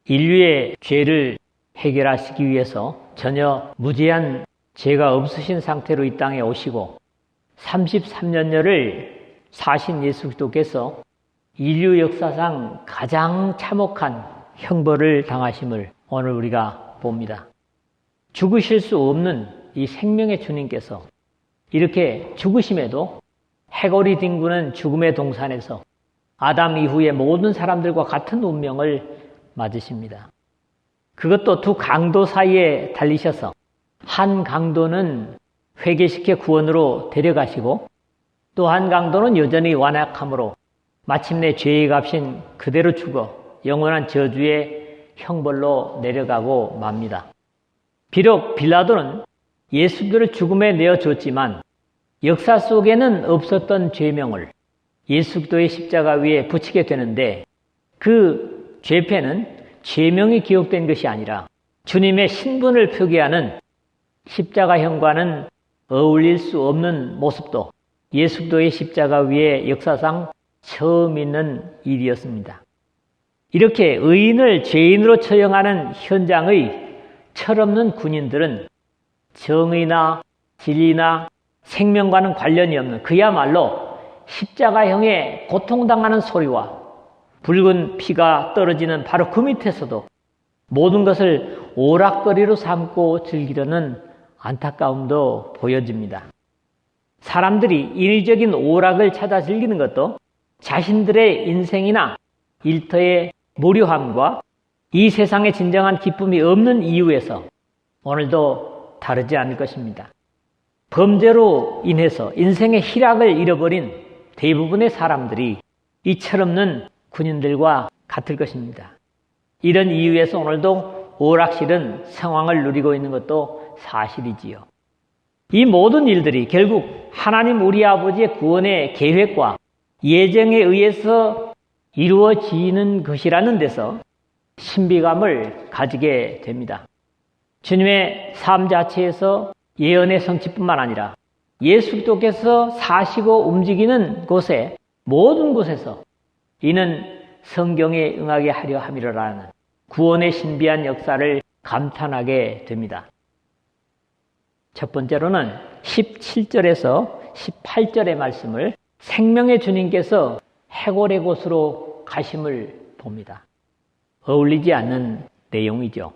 인류의 죄를 해결하시기 위해서 전혀 무죄한 죄가 없으신 상태로 이 땅에 오시고 33년여를 사신 예수 그리스도께서 인류 역사상 가장 참혹한 형벌을 당하심을 오늘 우리가 봅니다. 죽으실 수 없는 이 생명의 주님께서 이렇게 죽으심에도 해골이 뒹구는 죽음의 동산에서 아담 이후의 모든 사람들과 같은 운명을 맞으십니다. 그것도 두 강도 사이에 달리셔서 한 강도는 회개시켜 구원으로 데려가시고 또 한 강도는 여전히 완악함으로 마침내 죄의 값인 그대로 죽어 영원한 저주의 형벌로 내려가고 맙니다. 비록 빌라도는 예수를 죽음에 내어줬지만 역사 속에는 없었던 죄명을 예수 그리스도의 십자가 위에 붙이게 되는데 그 죄패는 죄명이 기록된 것이 아니라 주님의 신분을 표기하는 십자가형과는 어울릴 수 없는 모습도 예수 그리스도의 십자가 위에 역사상 처음 있는 일이었습니다. 이렇게 의인을 죄인으로 처형하는 현장의 철없는 군인들은 정의나 진리나 생명과는 관련이 없는 그야말로 십자가형에 고통당하는 소리와 붉은 피가 떨어지는 바로 그 밑에서도 모든 것을 오락거리로 삼고 즐기려는 안타까움도 보여집니다. 사람들이 인위적인 오락을 찾아 즐기는 것도 자신들의 인생이나 일터의 무료함과 이 세상에 진정한 기쁨이 없는 이유에서 오늘도 다르지 않을 것입니다. 범죄로 인해서 인생의 희락을 잃어버린 대부분의 사람들이 이 철없는 군인들과 같을 것입니다. 이런 이유에서 오늘도 오락실은 상황을 누리고 있는 것도 사실이지요. 이 모든 일들이 결국 하나님 우리 아버지의 구원의 계획과 예정에 의해서 이루어지는 것이라는 데서 신비감을 가지게 됩니다. 주님의 삶 자체에서 예언의 성취뿐만 아니라 예수 그리스도께서 사시고 움직이는 곳에 모든 곳에서 이는 성경에 응하게 하려 함이라는 구원의 신비한 역사를 감탄하게 됩니다. 첫 번째로는 17절에서 18절의 말씀을 생명의 주님께서 해골의 곳으로 가심을 봅니다. 어울리지 않는 내용이죠.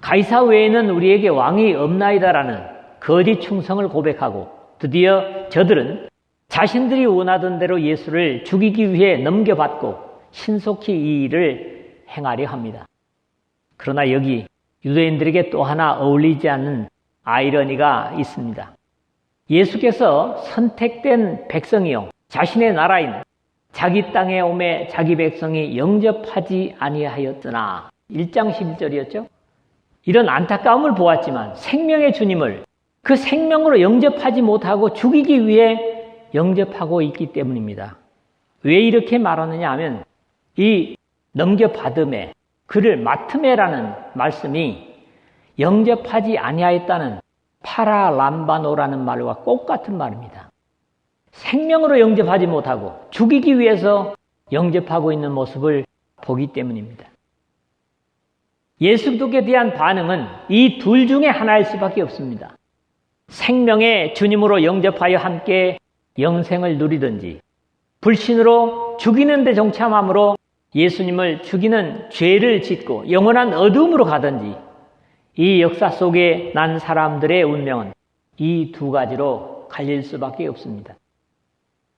가이사 외에는 우리에게 왕이 없나이다라는 거짓 충성을 고백하고 드디어 저들은 자신들이 원하던 대로 예수를 죽이기 위해 넘겨받고 신속히 이 일을 행하려 합니다. 그러나 여기 유대인들에게 또 하나 어울리지 않는 아이러니가 있습니다. 예수께서 선택된 백성이요 자신의 나라인 자기 땅에 오매 자기 백성이 영접하지 아니하였으나 1장 11절이었죠. 이런 안타까움을 보았지만 생명의 주님을 그 생명으로 영접하지 못하고 죽이기 위해 영접하고 있기 때문입니다. 왜 이렇게 말하느냐 하면 이 넘겨받음에 그를 맡음에라는 말씀이 영접하지 아니하였다는 파라람바노라는 말과 똑같은 말입니다. 생명으로 영접하지 못하고 죽이기 위해서 영접하고 있는 모습을 보기 때문입니다. 예수 그리스도에 대한 반응은 이 둘 중에 하나일 수밖에 없습니다. 생명의 주님으로 영접하여 함께 영생을 누리든지 불신으로 죽이는 데 동참함으로 예수님을 죽이는 죄를 짓고 영원한 어둠으로 가든지 이 역사 속에 난 사람들의 운명은 이 두 가지로 갈릴 수밖에 없습니다.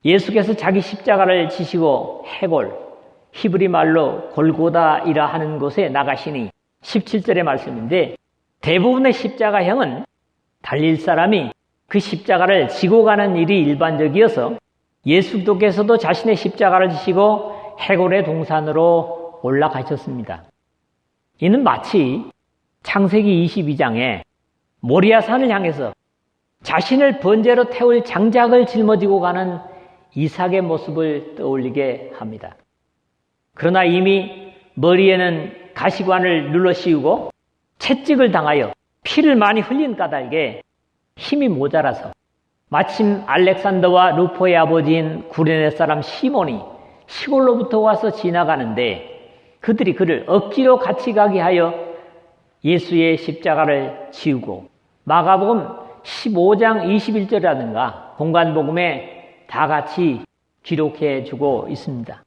예수께서 자기 십자가를 지시고 해골, 히브리 말로 골고다이라 하는 곳에 나가시니 17절의 말씀인데 대부분의 십자가형은 달릴 사람이 그 십자가를 지고 가는 일이 일반적이어서 예수 그리스도께서도 자신의 십자가를 지시고 해골의 동산으로 올라가셨습니다. 이는 마치 창세기 22장에 모리아산을 향해서 자신을 번제로 태울 장작을 짊어지고 가는 이삭의 모습을 떠올리게 합니다. 그러나 이미 머리에는 가시관을 눌러씌우고 채찍을 당하여 피를 많이 흘린 까닭에 힘이 모자라서 마침 알렉산더와 루포의 아버지인 구레네 사람 시몬이 시골로부터 와서 지나가는데 그들이 그를 억지로 같이 가게 하여 예수의 십자가를 지우고 마가복음 15장 21절이라든가 공간복음에 다 같이 기록해 주고 있습니다.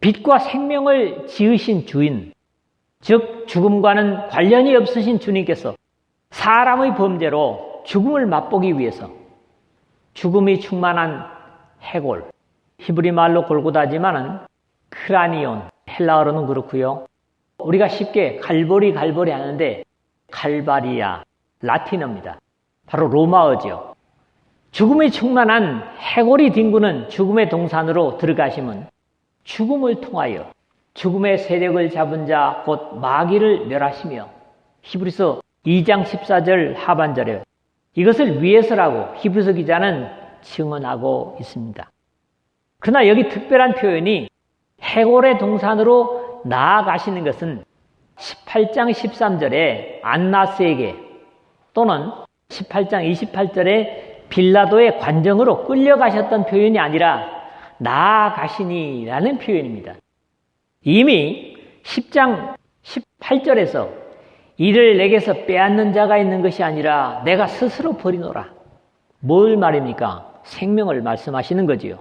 빛과 생명을 지으신 주인, 즉 죽음과는 관련이 없으신 주님께서 사람의 범죄로 죽음을 맛보기 위해서 죽음이 충만한 해골, 히브리 말로 골고다지만은 크라니온, 헬라어로는 그렇고요. 우리가 쉽게 갈보리 하는데 칼바리아, 라틴어입니다. 바로 로마어죠. 죽음이 충만한 해골이 뒹구는 죽음의 동산으로 들어가시면 죽음을 통하여 죽음의 세력을 잡은 자 곧 마귀를 멸하시며 히브리서 2장 14절 하반절에 이것을 위해서라고 히브리서 기자는 증언하고 있습니다. 그러나 여기 특별한 표현이 해골의 동산으로 나아가시는 것은 18장 13절에 안나스에게 또는 18장 28절에 빌라도의 관정으로 끌려가셨던 표현이 아니라 나아가시니라는 표현입니다. 이미 10장 18절에서 이를 내게서 빼앗는 자가 있는 것이 아니라 내가 스스로 버리노라. 뭘 말입니까? 생명을 말씀하시는 거지요.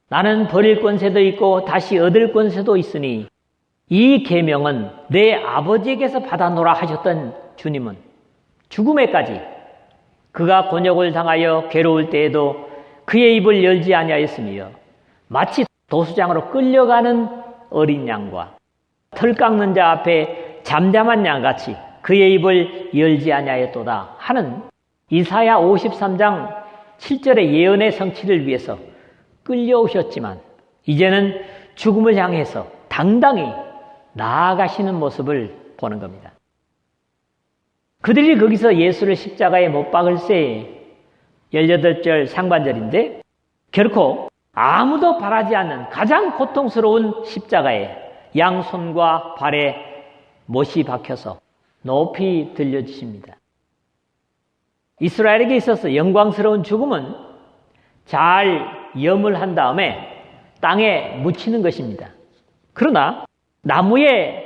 나는 버릴 권세도 있고 다시 얻을 권세도 있으니 이 계명은 내 아버지에게서 받아노라 하셨던 주님은 죽음에까지 그가 곤욕을 당하여 괴로울 때에도 그의 입을 열지 아니하였으며 마치 도수장으로 끌려가는 어린 양과 털 깎는 자 앞에 잠잠한 양같이 그의 입을 열지 아니하였도다 하는 이사야 53장 7절의 예언의 성취를 위해서 끌려오셨지만 이제는 죽음을 향해서 당당히 나아가시는 모습을 보는 겁니다. 그들이 거기서 예수를 십자가에 못 박을 때에 18절 상반절인데 결코 아무도 바라지 않는 가장 고통스러운 십자가에 양손과 발에 못이 박혀서 높이 들려주십니다. 이스라엘에게 있어서 영광스러운 죽음은 잘 염을 한 다음에 땅에 묻히는 것입니다. 그러나 나무에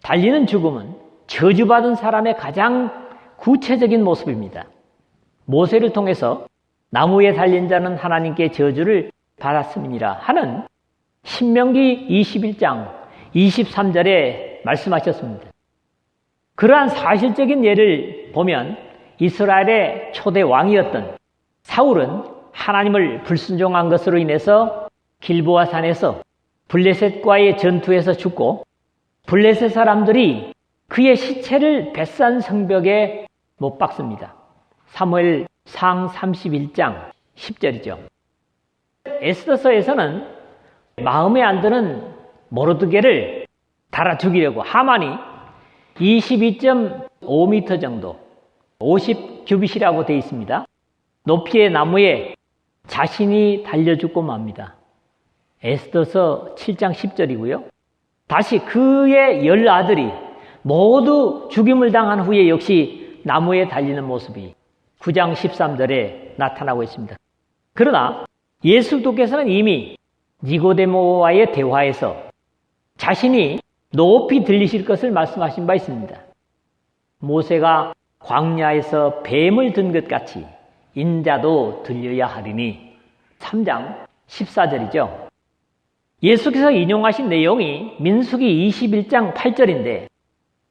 달리는 죽음은 저주받은 사람의 가장 구체적인 모습입니다. 모세를 통해서 나무에 달린 자는 하나님께 저주를 받았음이니라 하는 신명기 21장 23절에 말씀하셨습니다. 그러한 사실적인 예를 보면 이스라엘의 초대 왕이었던 사울은 하나님을 불순종한 것으로 인해서 길보아 산에서 블레셋과의 전투에서 죽고 블레셋 사람들이 그의 시체를 벳산 성벽에 못 박습니다. 사무엘상 31장 10절이죠. 에스더서에서는 마음에 안 드는 모르드게를 달아 죽이려고 하만이 22.5m 정도 50규빗이라고 되어 있습니다. 높이의 나무에 자신이 달려 죽고 맙니다. 에스더서 7장 10절이고요. 다시 그의 10아들이 모두 죽임을 당한 후에 역시 나무에 달리는 모습이 9장 13절에 나타나고 있습니다. 그러나 예수께서는 이미 니고데모와의 대화에서 자신이 높이 들리실 것을 말씀하신 바 있습니다. 모세가 광야에서 뱀을 든 것 같이 인자도 들려야 하리니 3장 14절이죠. 예수께서 인용하신 내용이 민수기 21장 8절인데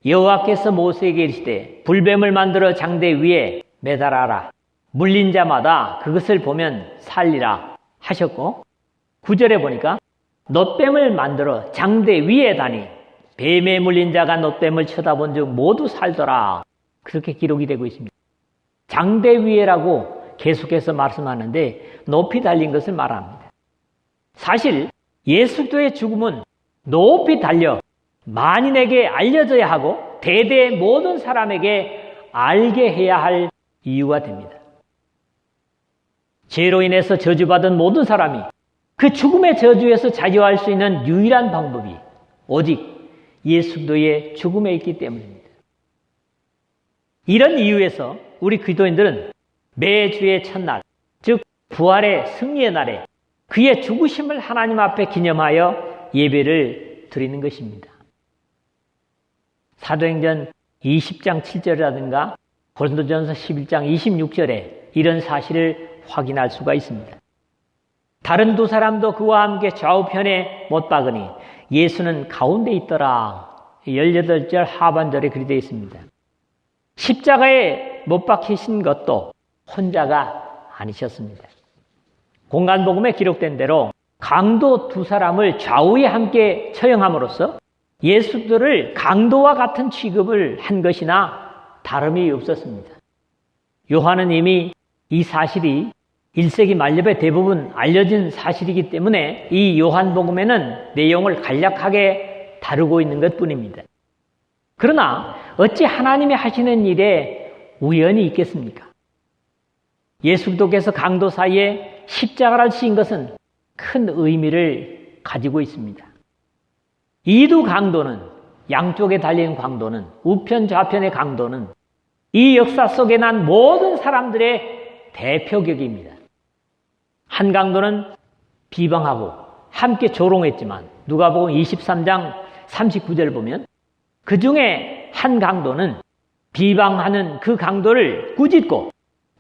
여호와께서 모세에게 이르시되 불뱀을 만들어 장대 위에 매달아라. 물린 자마다 그것을 보면 살리라 하셨고 9절에 보니까 놋뱀을 만들어 장대 위에 다니 뱀에 물린 자가 놋뱀을 쳐다본 즉 모두 살더라. 그렇게 기록이 되고 있습니다. 장대 위에라고 계속해서 말씀하는데 높이 달린 것을 말합니다. 사실 예수도의 죽음은 높이 달려 만인에게 알려져야 하고 대대 모든 사람에게 알게 해야 할 이유가 됩니다. 죄로 인해서 저주받은 모든 사람이 그 죽음의 저주에서 자유할 수 있는 유일한 방법이 오직 예수도의 죽음에 있기 때문입니다. 이런 이유에서 우리 그리스도인들은 매주의 첫날, 즉 부활의 승리의 날에 그의 죽으심을 하나님 앞에 기념하여 예배를 드리는 것입니다. 사도행전 20장 7절이라든가 고린도전서 11장 26절에 이런 사실을 확인할 수가 있습니다. 다른 두 사람도 그와 함께 좌우편에 못 박으니 예수는 가운데 있더라. 18절 하반절에 그리 되어 있습니다. 십자가에 못 박히신 것도 혼자가 아니셨습니다. 공간복음에 기록된 대로 강도 두 사람을 좌우에 함께 처형함으로써 예수들을 강도와 같은 취급을 한 것이나 다름이 없었습니다. 요한은 이미 이 사실이 1세기 말엽에 대부분 알려진 사실이기 때문에 이 요한복음에는 내용을 간략하게 다루고 있는 것뿐입니다. 그러나 어찌 하나님이 하시는 일에 우연이 있겠습니까? 예수 그리스도께서 강도 사이에 십자가를 지은 것은 큰 의미를 가지고 있습니다. 이 두 강도는, 양쪽에 달린 강도는, 우편 좌편의 강도는 이 역사 속에 난 모든 사람들의 대표격입니다. 한 강도는 비방하고 함께 조롱했지만 누가복음 23장 39절 보면 그 중에 한 강도는 비방하는 그 강도를 꾸짖고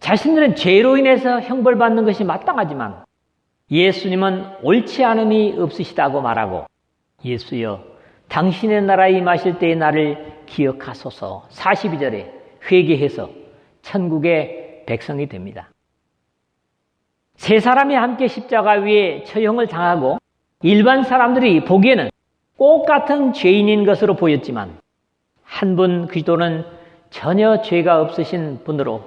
자신들은 죄로 인해서 형벌받는 것이 마땅하지만 예수님은 옳지 않음이 없으시다고 말하고 예수여 당신의 나라에 임하실 때의 나를 기억하소서 42절에 회개해서 천국의 백성이 됩니다. 세 사람이 함께 십자가 위에 처형을 당하고 일반 사람들이 보기에는 똑같은 죄인인 것으로 보였지만 한 분 그리스도는 전혀 죄가 없으신 분으로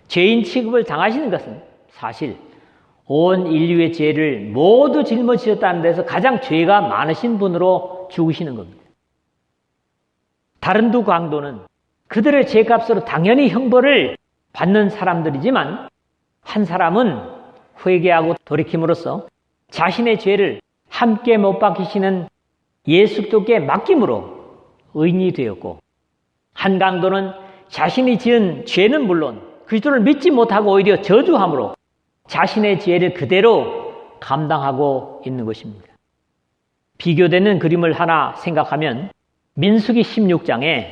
죄인 취급을 당하시는 것은 사실 온 인류의 죄를 모두 짊어지셨다는 데서 가장 죄가 많으신 분으로 죽으시는 겁니다. 다른 두 강도는 그들의 죄값으로 당연히 형벌을 받는 사람들이지만 한 사람은 회개하고 돌이킴으로써 자신의 죄를 함께 못 박히시는 예수 그리스도께 맡김으로 의인이 되었고 한 강도는 자신이 지은 죄는 물론 그리스도를 믿지 못하고 오히려 저주함으로 자신의 죄를 그대로 감당하고 있는 것입니다. 비교되는 그림을 하나 생각하면 민수기 16장에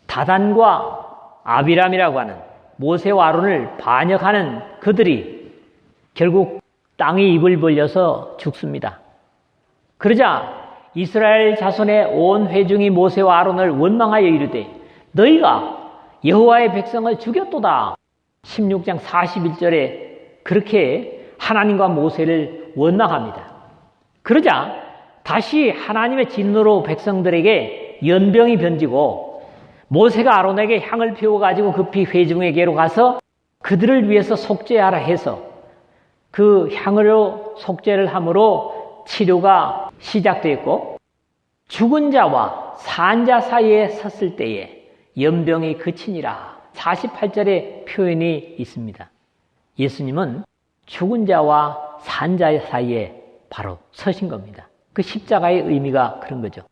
다단과 아비람이라고 하는 모세와 아론을 반역하는 그들이 결국 땅에 입을 벌려서 죽습니다. 그러자 이스라엘 자손의 온 회중이 모세와 아론을 원망하여 이르되 너희가 여호와의 백성을 죽였도다. 16장 41절에 그렇게 하나님과 모세를 원망합니다. 그러자 다시 하나님의 진노로 백성들에게 연병이 번지고 모세가 아론에게 향을 피워가지고 급히 회중에게로 가서 그들을 위해서 속죄하라 해서 그 향으로 속죄를 함으로 치료가 시작되었고 죽은 자와 산 자 사이에 섰을 때에 연병이 그치니라 48절의 표현이 있습니다. 예수님은 죽은 자와 산 자 사이에 바로 서신 겁니다. 그 십자가의 의미가 그런 거죠.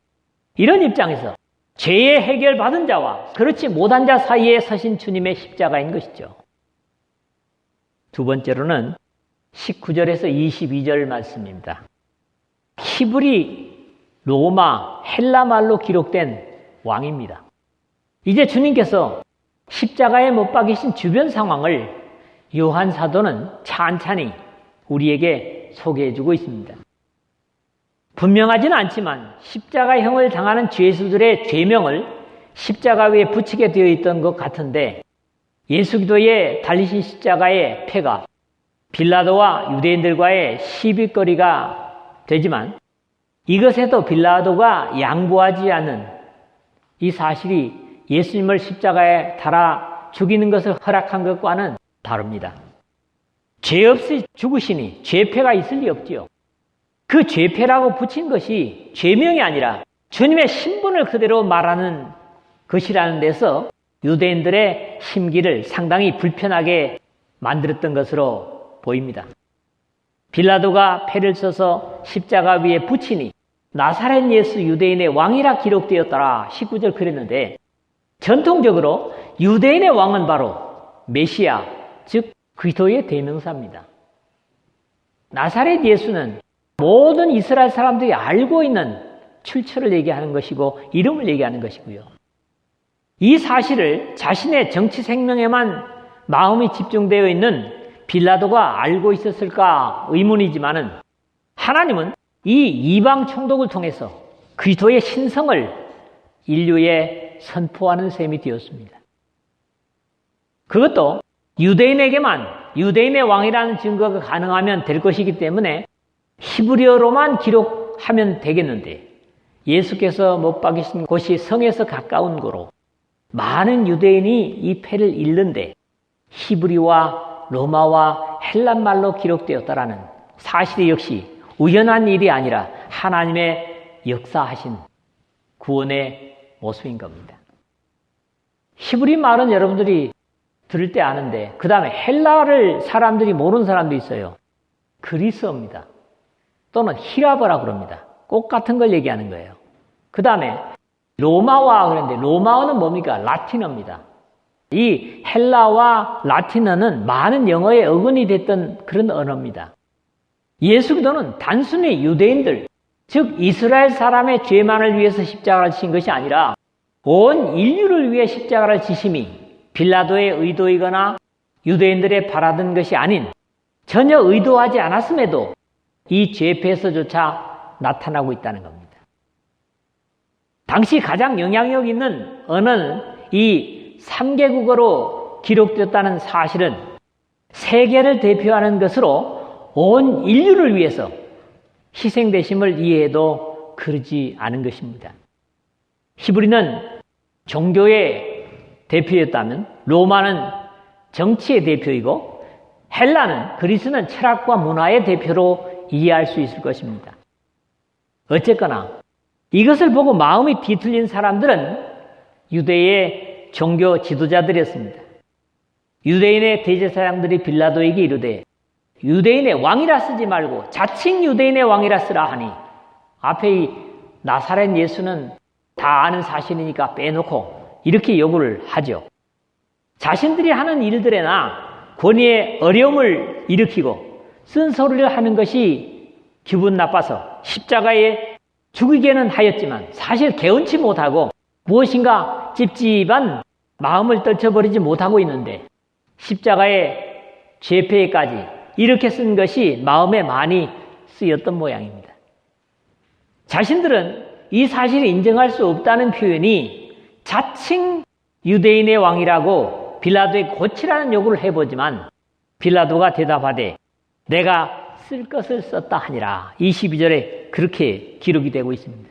이런 입장에서 죄의 해결받은 자와 그렇지 못한 자 사이에 서신 주님의 십자가인 것이죠. 두 번째로는 19절에서 22절 말씀입니다. 히브리, 로마, 헬라 말로 기록된 왕입니다. 이제 주님께서 십자가에 못 박이신 주변 상황을 요한 사도는 찬찬히 우리에게 소개해주고 있습니다. 분명하지는 않지만 십자가형을 당하는 죄수들의 죄명을 십자가 위에 붙이게 되어 있던 것 같은데 예수 그리스도의 달리신 십자가의 패가 빌라도와 유대인들과의 시비거리가 되지만 이것에도 빌라도가 양보하지 않는 이 사실이 예수님을 십자가에 달아 죽이는 것을 허락한 것과는 다릅니다. 죄 없이 죽으시니 죄패가 있을 리 없지요. 그 죄패라고 붙인 것이 죄명이 아니라 주님의 신분을 그대로 말하는 것이라는 데서 유대인들의 심기를 상당히 불편하게 만들었던 것으로 보입니다. 빌라도가 패를 써서 십자가 위에 붙이니 나사렛 예수 유대인의 왕이라 기록되었더라 19절 그랬는데 전통적으로 유대인의 왕은 바로 메시아 즉 그리스도의 대명사입니다. 나사렛 예수는 모든 이스라엘 사람들이 알고 있는 출처를 얘기하는 것이고 이름을 얘기하는 것이고요. 이 사실을 자신의 정치 생명에만 마음이 집중되어 있는 빌라도가 알고 있었을까 의문이지만은 하나님은 이 이방 총독을 통해서 그리스도의 신성을 인류에 선포하는 셈이 되었습니다. 그것도 유대인에게만 유대인의 왕이라는 증거가 가능하면 될 것이기 때문에 히브리어로만 기록하면 되겠는데 예수께서 못 박이신 곳이 성에서 가까운 거로 많은 유대인이 이 패를 읽는데 히브리와 로마와 헬란말로 기록되었다라는 사실이 역시 우연한 일이 아니라 하나님의 역사하신 구원의 모습인 겁니다. 히브리 말은 여러분들이 들을 때 아는데 그 다음에 헬라를 사람들이 모르는 사람도 있어요. 그리스어입니다. 또는 히라버라고 그럽니다. 꼭 같은 걸 얘기하는 거예요. 그 다음에 로마화 그랬는데 로마어는 뭡니까? 라틴어입니다. 이 헬라와 라틴어는 많은 영어의 어근이 됐던 그런 언어입니다. 예수 그리스도는 단순히 유대인들, 즉 이스라엘 사람의 죄만을 위해서 십자가를 지신 것이 아니라 온 인류를 위해 십자가를 지심이 빌라도의 의도이거나 유대인들의 바라던 것이 아닌 전혀 의도하지 않았음에도 이 죄패에서조차 나타나고 있다는 겁니다. 당시 가장 영향력 있는 언어는 이 3개국어로 기록되었다는 사실은 세계를 대표하는 것으로 온 인류를 위해서 희생되심을 이해해도 그러지 않은 것입니다. 히브리는 종교의 대표였다면 로마는 정치의 대표이고 헬라는 그리스는 철학과 문화의 대표로 이해할 수 있을 것입니다. 어쨌거나 이것을 보고 마음이 뒤틀린 사람들은 유대의 종교 지도자들이었습니다. 유대인의 대제사장들이 빌라도에게 이르되 유대인의 왕이라 쓰지 말고 자칭 유대인의 왕이라 쓰라 하니 앞에 이 나사렛 예수는 다 아는 사실이니까 빼놓고 이렇게 요구를 하죠. 자신들이 하는 일들에나 권위의 어려움을 일으키고 쓴소리를 하는 것이 기분 나빠서 십자가에 죽이게는 하였지만 사실 개운치 못하고 무엇인가 찝찝한 마음을 떨쳐버리지 못하고 있는데 십자가의 죄패까지 이렇게 쓴 것이 마음에 많이 쓰였던 모양입니다. 자신들은 이 사실을 인정할 수 없다는 표현이 자칭 유대인의 왕이라고 빌라도에 고치라는 요구를 해보지만 빌라도가 대답하되 내가 쓸 것을 썼다 하니라. 22절에 그렇게 기록이 되고 있습니다.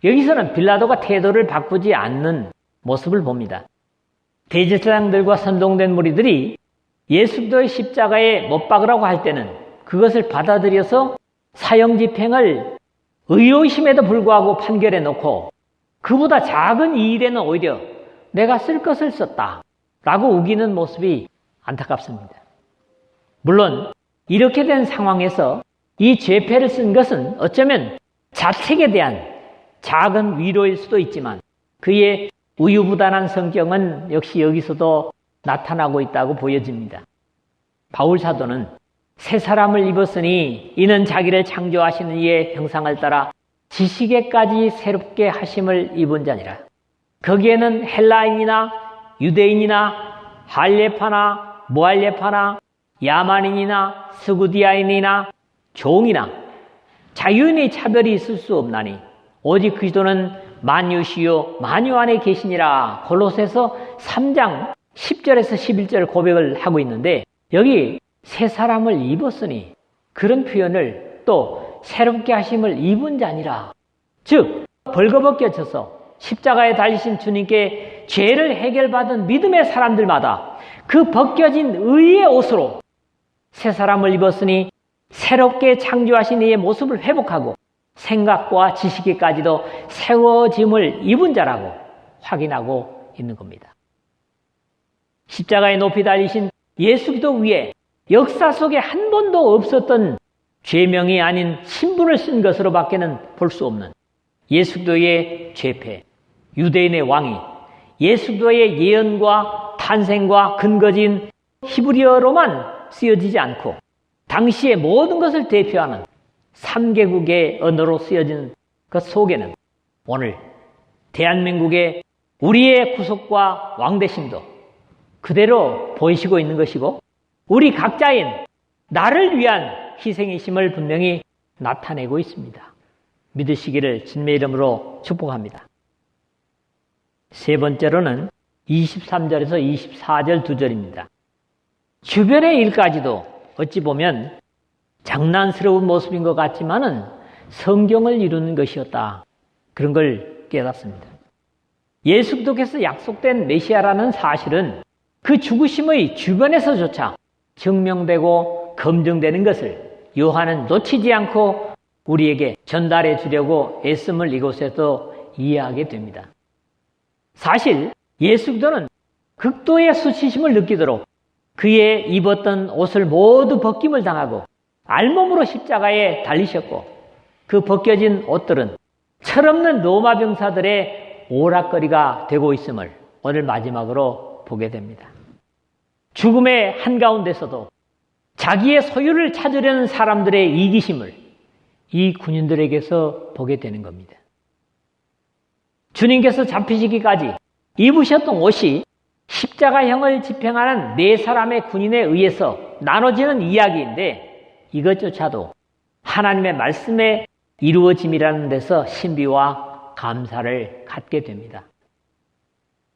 여기서는 빌라도가 태도를 바꾸지 않는 모습을 봅니다. 대제사장들과 선동된 무리들이 예수 그리스도의 십자가에 못 박으라고 할 때는 그것을 받아들여서 사형집행을 의로심에도 불구하고 판결해 놓고 그보다 작은 이 일에는 오히려 내가 쓸 것을 썼다 라고 우기는 모습이 안타깝습니다. 물론 이렇게 된 상황에서 이 죄패를 쓴 것은 어쩌면 자책에 대한 작은 위로일 수도 있지만 그의 우유부단한 성격은 역시 여기서도 나타나고 있다고 보여집니다. 바울 사도는 새 사람을 입었으니 이는 자기를 창조하시는 이의 형상을 따라 지식에까지 새롭게 하심을 입은 자니라. 거기에는 헬라인이나 유대인이나 할례파나 무할례파나 야만인이나 스구디아인이나 종이나 자유인의 차별이 있을 수 없나니 오직 그리스도는 만유시요 만유 안에 계시니라. 골로새서 3장 10절에서 11절 고백을 하고 있는데 여기 새 사람을 입었으니 그런 표현을 또 새롭게 하심을 입은 자니라. 즉 벌거벗겨져서 십자가에 달리신 주님께 죄를 해결받은 믿음의 사람들마다 그 벗겨진 의의 옷으로 새 사람을 입었으니 새롭게 창조하신 이의 모습을 회복하고 생각과 지식에까지도 세워짐을 입은 자라고 확인하고 있는 겁니다. 십자가에 높이 달리신 예수 그리스도 위에 역사 속에 한 번도 없었던 죄명이 아닌 신분을 쓴 것으로 밖에는 볼 수 없는 예수 그리스도의 죄패, 유대인의 왕이 예수 그리스도의 예언과 탄생과 근거지인 히브리어로만 쓰여지지 않고 당시의 모든 것을 대표하는 3개국의 언어로 쓰여진 그 속에는 오늘 대한민국의 우리의 구속과 왕대심도 그대로 보이시고 있는 것이고 우리 각자인 나를 위한 희생이심을 분명히 나타내고 있습니다. 믿으시기를 주님의 이름으로 축복합니다. 세 번째로는 23절에서 24절 두 절입니다. 주변의 일까지도 어찌 보면 장난스러운 모습인 것 같지만은 성경을 이루는 것이었다. 그런 걸 깨닫습니다. 예수 그리스도께서 약속된 메시아라는 사실은 그 죽으심의 주변에서조차 증명되고 검증되는 것을 요한은 놓치지 않고 우리에게 전달해 주려고 애씀을 이곳에서 이해하게 됩니다. 사실 예수 그리스도는 극도의 수치심을 느끼도록 그의 입었던 옷을 모두 벗김을 당하고 알몸으로 십자가에 달리셨고 그 벗겨진 옷들은 철없는 로마 병사들의 오락거리가 되고 있음을 오늘 마지막으로 보게 됩니다. 죽음의 한가운데서도 자기의 소유를 찾으려는 사람들의 이기심을 이 군인들에게서 보게 되는 겁니다. 주님께서 잡히시기까지 입으셨던 옷이 십자가형을 집행하는 네 사람의 군인에 의해서 나눠지는 이야기인데 이것조차도 하나님의 말씀에 이루어짐이라는 데서 신비와 감사를 갖게 됩니다.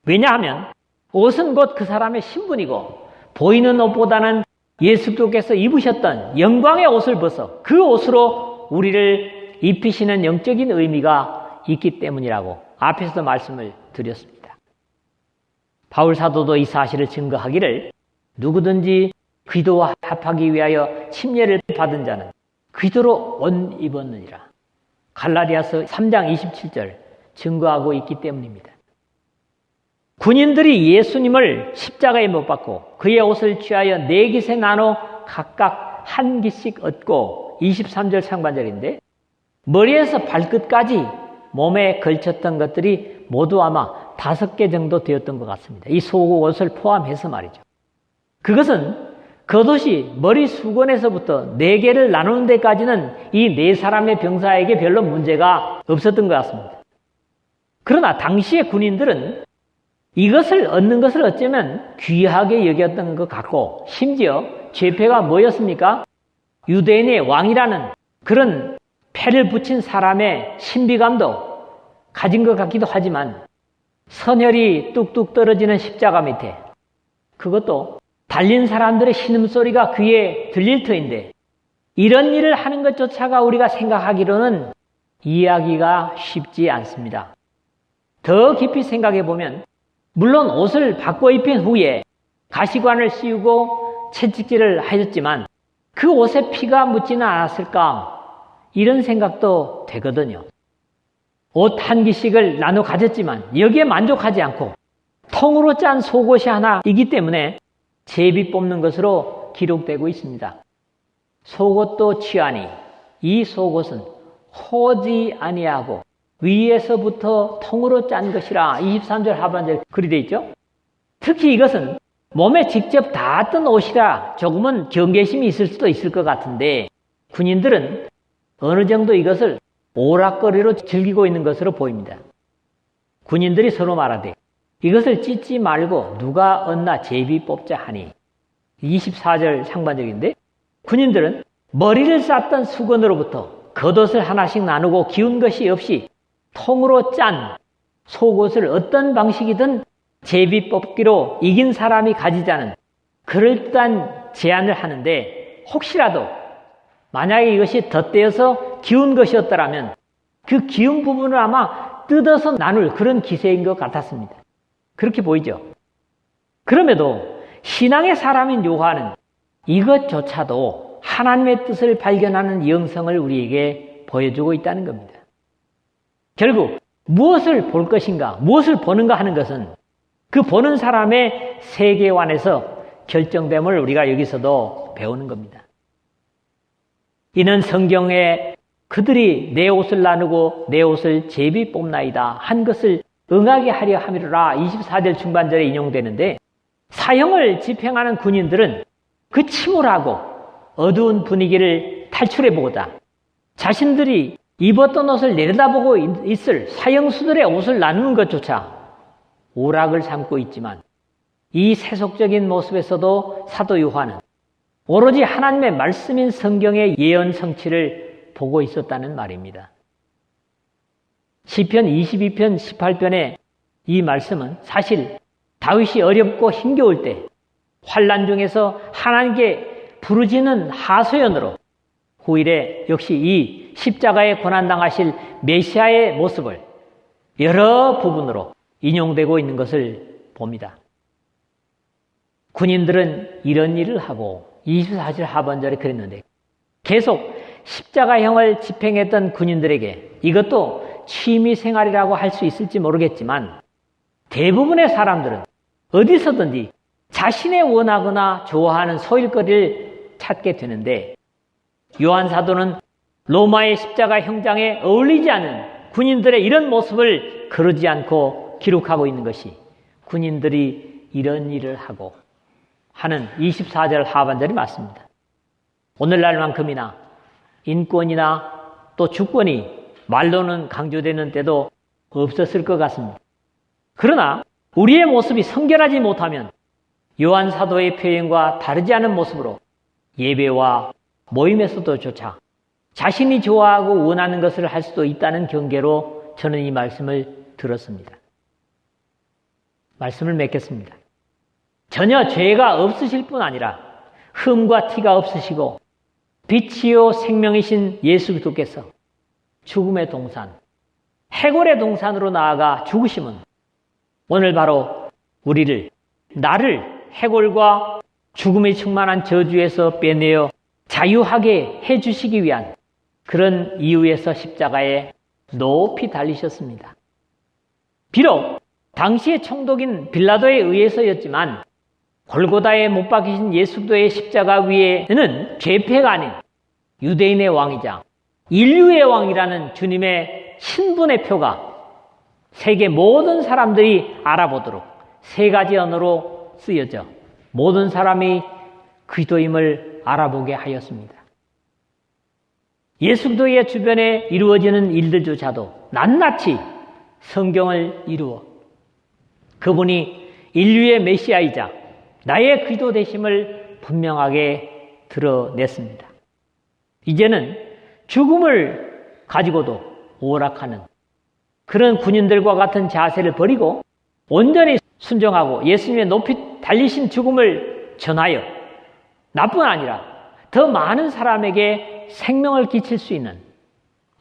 왜냐하면 옷은 곧 그 사람의 신분이고 보이는 옷보다는 예수 그리스도께서 입으셨던 영광의 옷을 벗어 그 옷으로 우리를 입히시는 영적인 의미가 있기 때문이라고 앞에서도 말씀을 드렸습니다. 바울 사도도 이 사실을 증거하기를 누구든지 그리스도와 합하기 위하여 침례를 받은 자는 그리스도로 옷 입었느니라. 갈라디아서 3장 27절 증거하고 있기 때문입니다. 군인들이 예수님을 십자가에 못 박고 그의 옷을 취하여 네 깃에 나눠 각각 한 깃씩 얻고 23절 상반절인데 머리에서 발끝까지 몸에 걸쳤던 것들이 모두 아마 5개 정도 되었던 것 같습니다. 이 속옷을 포함해서 말이죠. 그것은 겉옷이 머리 수건에서부터 4개를 나누는 데까지는 이 네 사람의 병사에게 별로 문제가 없었던 것 같습니다. 그러나 당시의 군인들은 이것을 얻는 것을 어쩌면 귀하게 여겼던 것 같고 심지어 죄패가 뭐였습니까? 유대인의 왕이라는 그런 패를 붙인 사람의 신비감도 가진 것 같기도 하지만 선혈이 뚝뚝 떨어지는 십자가 밑에 그것도 달린 사람들의 신음소리가 귀에 들릴 터인데 이런 일을 하는 것조차가 우리가 생각하기로는 이해하기가 쉽지 않습니다. 더 깊이 생각해 보면 물론 옷을 바꿔 입힌 후에 가시관을 씌우고 채찍질을 하셨지만 그 옷에 피가 묻지는 않았을까 이런 생각도 되거든요. 옷 한 깃씩을 나눠 가졌지만 여기에 만족하지 않고 통으로 짠 속옷이 하나이기 때문에 제비 뽑는 것으로 기록되고 있습니다. 속옷도 취하니 이 속옷은 호지 아니하고 위에서부터 통으로 짠 것이라 23절 하반절 글이 되어 있죠. 특히 이것은 몸에 직접 닿았던 옷이라 조금은 경계심이 있을 수도 있을 것 같은데 군인들은 어느 정도 이것을 오락거리로 즐기고 있는 것으로 보입니다. 군인들이 서로 말하되 이것을 찢지 말고 누가 얻나 제비 뽑자 하니 24절 상반절인데 군인들은 머리를 쌌던 수건으로부터 겉옷을 하나씩 나누고 기운 것이 없이 통으로 짠 속옷을 어떤 방식이든 제비 뽑기로 이긴 사람이 가지자는 그럴듯한 제안을 하는데 혹시라도 만약에 이것이 덧대어서 기운 것이었더라면 그 기운 부분을 아마 뜯어서 나눌 그런 기세인 것 같았습니다. 그렇게 보이죠? 그럼에도 신앙의 사람인 요한은 이것조차도 하나님의 뜻을 발견하는 영성을 우리에게 보여주고 있다는 겁니다. 결국 무엇을 볼 것인가, 무엇을 보는가 하는 것은 그 보는 사람의 세계관에서 결정됨을 우리가 여기서도 배우는 겁니다. 이는 성경에 그들이 내 옷을 나누고 내 옷을 제비 뽑나이다 한 것을 응하게 하려 함이로라 24절 중반절에 인용되는데 사형을 집행하는 군인들은 그 침울하고 어두운 분위기를 탈출해보고자 자신들이 입었던 옷을 내려다보고 있을 사형수들의 옷을 나누는 것조차 오락을 삼고 있지만 이 세속적인 모습에서도 사도 요한은 오로지 하나님의 말씀인 성경의 예언 성취를 보고 있었다는 말입니다. 시편 22편 18편의 이 말씀은 사실 다윗이 어렵고 힘겨울 때 환난 중에서 하나님께 부르짖는 하소연으로 후일에 역시 이 십자가에 고난당하실 메시아의 모습을 여러 부분으로 인용되고 있는 것을 봅니다. 군인들은 이런 일을 하고 24절 하반절에 그랬는데 계속 십자가형을 집행했던 군인들에게 이것도 취미생활이라고 할 수 있을지 모르겠지만 대부분의 사람들은 어디서든지 자신의 원하거나 좋아하는 소일거리를 찾게 되는데 요한 사도는 로마의 십자가 형장에 어울리지 않은 군인들의 이런 모습을 그러지 않고 기록하고 있는 것이 군인들이 이런 일을 하고 하는 24절 하반절이 맞습니다. 오늘날만큼이나 인권이나 또 주권이 말로는 강조되는 때도 없었을 것 같습니다. 그러나 우리의 모습이 성결하지 못하면 요한 사도의 표현과 다르지 않은 모습으로 예배와 모임에서도조차 자신이 좋아하고 원하는 것을 할 수도 있다는 경계로 저는 이 말씀을 들었습니다. 말씀을 맺겠습니다. 전혀 죄가 없으실 뿐 아니라 흠과 티가 없으시고 빛이요 생명이신 예수 그리스도께서 죽음의 동산, 해골의 동산으로 나아가 죽으심은 오늘 바로 우리를, 나를 해골과 죽음이 충만한 저주에서 빼내어 자유하게 해주시기 위한 그런 이유에서 십자가에 높이 달리셨습니다. 비록 당시의 총독인 빌라도에 의해서였지만 골고다에 못 박히신 예수 그리스도의 십자가 위에는 죄패가 아닌 유대인의 왕이자 인류의 왕이라는 주님의 신분의 표가 세계 모든 사람들이 알아보도록 세 가지 언어로 쓰여져 모든 사람이 그리스도임을 알아보게 하였습니다. 예수 그리스도의 주변에 이루어지는 일들조차도 낱낱이 성경을 이루어 그분이 인류의 메시아이자 나의 그리스도 되심을 분명하게 드러냈습니다. 이제는 죽음을 가지고도 오락하는 그런 군인들과 같은 자세를 버리고 온전히 순종하고 예수님의 높이 달리신 죽음을 전하여 나뿐 아니라 더 많은 사람에게 생명을 끼칠 수 있는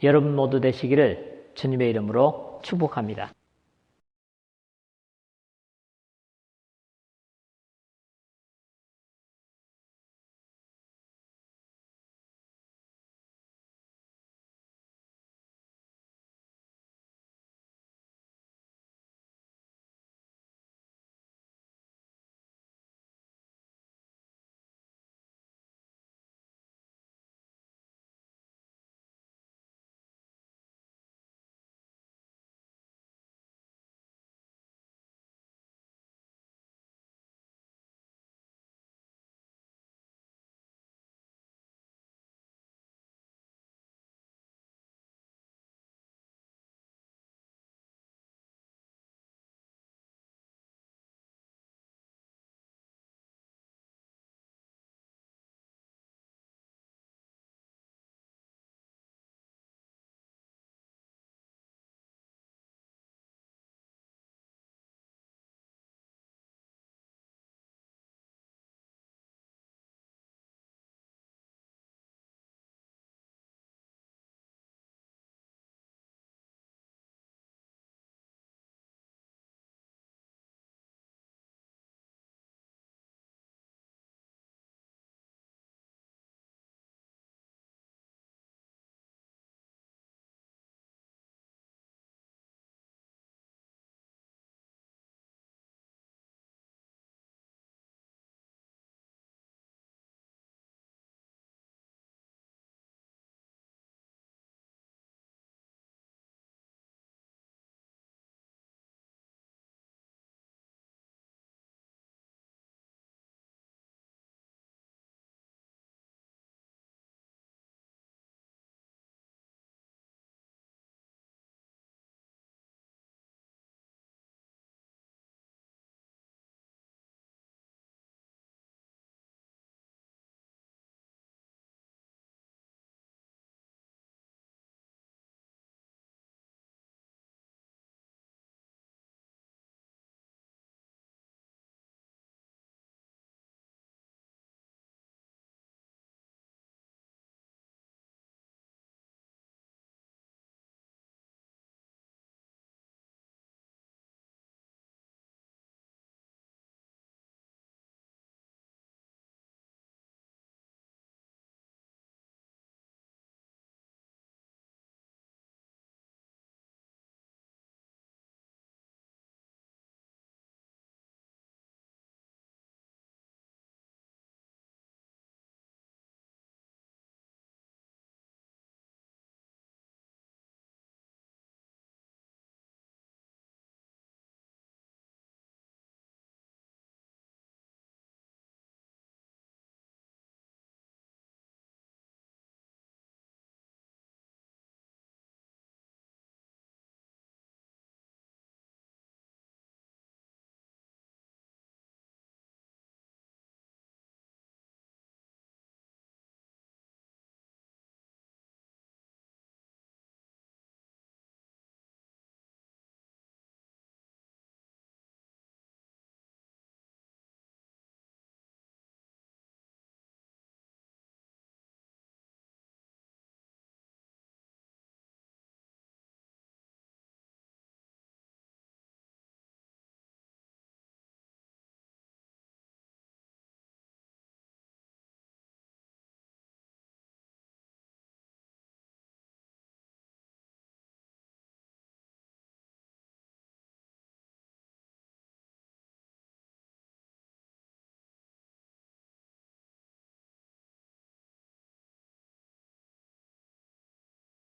여러분 모두 되시기를 주님의 이름으로 축복합니다.